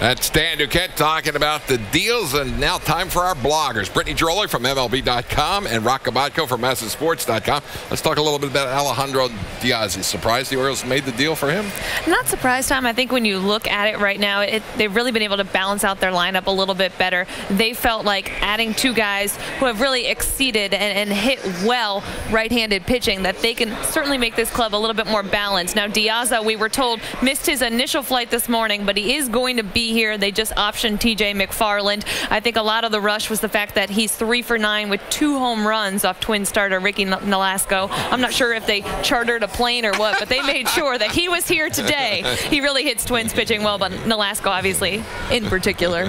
That's Dan Duquette talking about the deals, and now time for our bloggers. Brittany Ghiroli from MLB.com and Roch Kubatko from MassSports.com. Let's talk a little bit about Alejandro Diaz. You surprised the Orioles made the deal for him? Not surprised, Tom. I think when you look at it right now, they've really been able to balance out their lineup a little bit better. They felt like adding two guys who have really exceeded and hit well right-handed pitching, that they can certainly make this club a little bit more balanced. Now, Diaz, we were told, missed his initial flight this morning, but he is going to be here. They just optioned TJ McFarland. I think a lot of the rush was the fact that he's 3 for 9 with 2 home runs off Twin starter Ricky Nolasco. I'm not sure if they chartered a plane or what, but they made sure that he was here today. He really hits Twins pitching well, but Nolasco obviously in particular.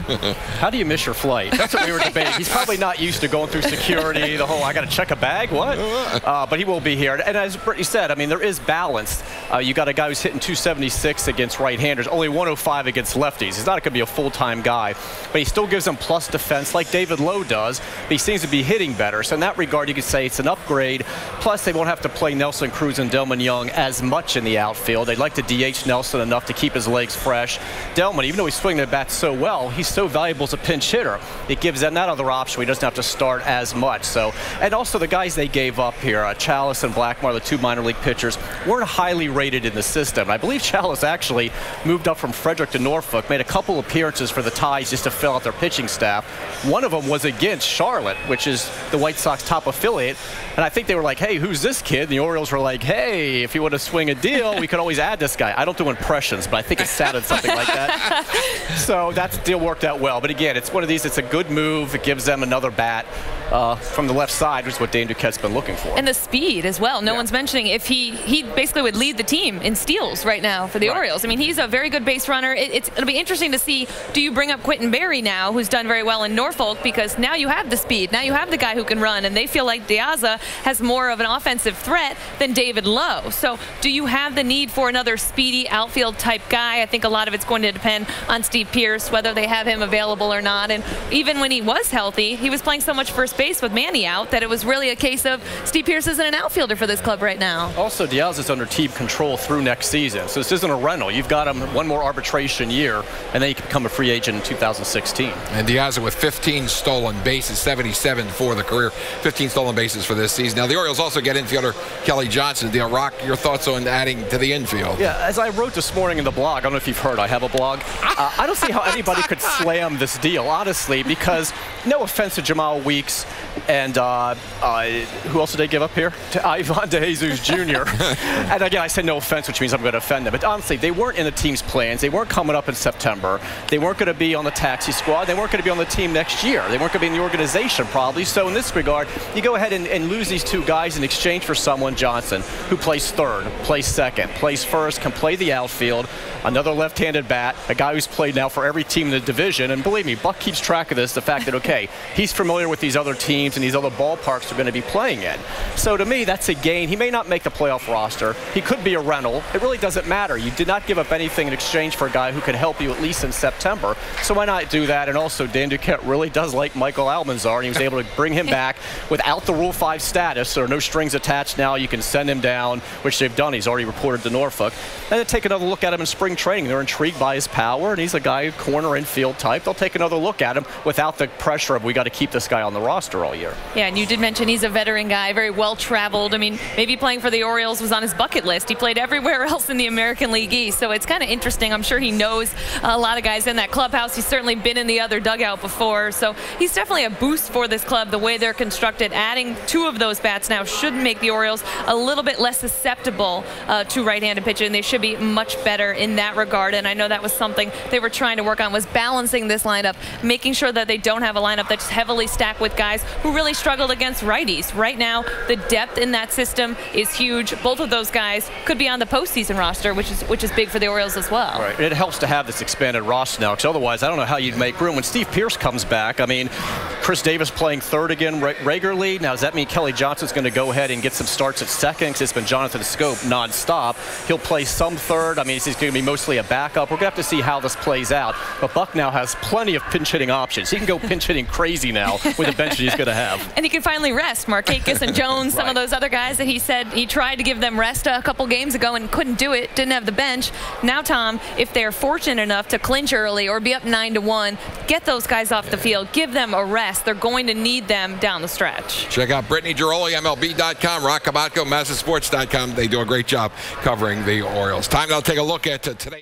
How do you miss your flight? That's what we were debating. He's probably not used to going through security, the whole I got to check a bag, what? But he will be here. And as Brittany said, I mean, there is balance. You got a guy who's hitting 276 against right-handers, only 105 against lefties. He's not going to be a full-time guy, but he still gives them plus defense like David Lowe does. He seems to be hitting better. So in that regard, you could say it's an upgrade. Plus, they won't have to play Nelson Cruz and Delman Young as much in the outfield. They'd like to DH Nelson enough to keep his legs fresh. Delman, even though he's swinging the bat so well, he's so valuable as a pinch hitter. It gives them that other option. He doesn't have to start as much. So, and also the guys they gave up here, Chalice and Blackmar, the 2 minor league pitchers, weren't highly rated in the system. I believe Chalice actually moved up from Frederick to Norfolk, made a couple appearances for the Ties just to fill out their pitching staff. One of them was against Charlotte, which is the White Sox top affiliate. And I think they were like, hey, who's this kid? And the Orioles were like, hey, if you want to swing a deal, we could always add this guy. I don't do impressions, but I think it sounded something like that. So that deal worked out well. But again, it's one of these, it's a good move. It gives them another bat from the left side, which is what Dan Duquette's been looking for. And the speed as well. No one's mentioning if he basically would lead the team in steals right now for the Orioles. I mean, he's a very good base runner. It'll be interesting to see, do you bring up Quentin Berry now, who's done very well in Norfolk, because now you have the speed. Now you have the guy who can run, and they feel like Diaz has more of an offensive threat than David Lowe. So do you have the need for another speedy outfield type guy? I think a lot of it's going to depend on Steve Pearce, whether they have him available or not. And even when he was healthy, he was playing so much first base with Manny out that it was really a case of Steve Pearce isn't an outfielder for this club right now. Also, Diaz is under team control through next season, so this isn't a rental. You've got him one more arbitration year, and then he can become a free agent in 2016. And Diaz with 15 stolen bases, 77 for the career, 15 stolen bases for this season. Now, the Orioles also get infielder Kelly Johnson. Roch, your thoughts on adding to the infield? Yeah, as I wrote this morning in the blog, I don't know if you've heard, I have a blog. I don't see how anybody could slam this deal, honestly, because no offense to Jamal Weeks and who else did they give up here? To Ivan DeJesus Jr. And again, I say no offense, which means I'm going to offend them. But honestly, they weren't in the team's plans. They weren't coming up in September. They weren't going to be on the taxi squad. They weren't going to be on the team next year. They weren't going to be in the organization probably. So in this regard, you go ahead and lose these 2 guys in exchange for someone, Johnson, who plays third, plays second, plays first, can play the outfield, another left-handed bat, a guy who's played now for every team in the division. And believe me, Buck keeps track of this, the fact that, okay, he's familiar with these other teams and these other ballparks they're going to be playing in. So to me, that's a gain. He may not make the playoff roster. He could be a rental. It really doesn't matter. You did not give up anything in exchange for a guy who could help you at least in September. So why not do that? And also, Dan Duquette really does like Michael Almanzar, and he was able to bring him back without the Rule 5 status. So there are no strings attached now. You can send him down, which they've done. He's already reported to Norfolk. And then take another look at him in spring training. They're intrigued by his power, and he's a guy, corner infield type. They'll take another look at him without the pressure of we got to keep this guy on the roster all year. Yeah, and you did mention he's a veteran guy, very well-traveled. I mean, maybe playing for the Orioles was on his bucket list. He played everywhere else in the American League East, so it's kind of interesting. I'm sure he knows a lot of guys in that clubhouse. He's certainly been in the other dugout before, so he's definitely a boost for this club, the way they're constructed. Adding 2 of those bats now should make the Orioles a little bit less susceptible to right-handed pitching. They should be much better in that regard, and I know that was something they were trying to work on, was balancing this lineup, making sure that they don't have a lineup that's heavily stacked with guys who really struggled against righties. Right now, the depth in that system is huge. Both of those guys could be on the postseason roster, which is big for the Orioles as well. Right. It helps to have this expanded roster now, because otherwise, I don't know how you'd make room. When Steve Pearce comes back, I mean, Chris Davis playing third again regularly. Now, does that mean Kelly Johnson's going to go ahead and get some starts at second? Because it's been Jonathan Scope nonstop. He'll play some third. I mean, he's going to be mostly a backup. We're going to have to see how this plays out. But Buck now has plenty of pinch hitting options. He can go pinch hitting crazy now with the bench that he's going to have. And he can finally rest Markakis and Jones, some of those other guys that he said he tried to give them rest a couple games ago and couldn't do it, didn't have the bench. Now, Tom, if they're fortunate enough to clinch early or be up 9-1. Get those guys off the field. Give them a rest. They're going to need them down the stretch. Check out Brittany, Ghiroli, MLB.com, Roch, Kubatko, MassSports.com. They do a great job covering the Orioles. Time now to take a look at today.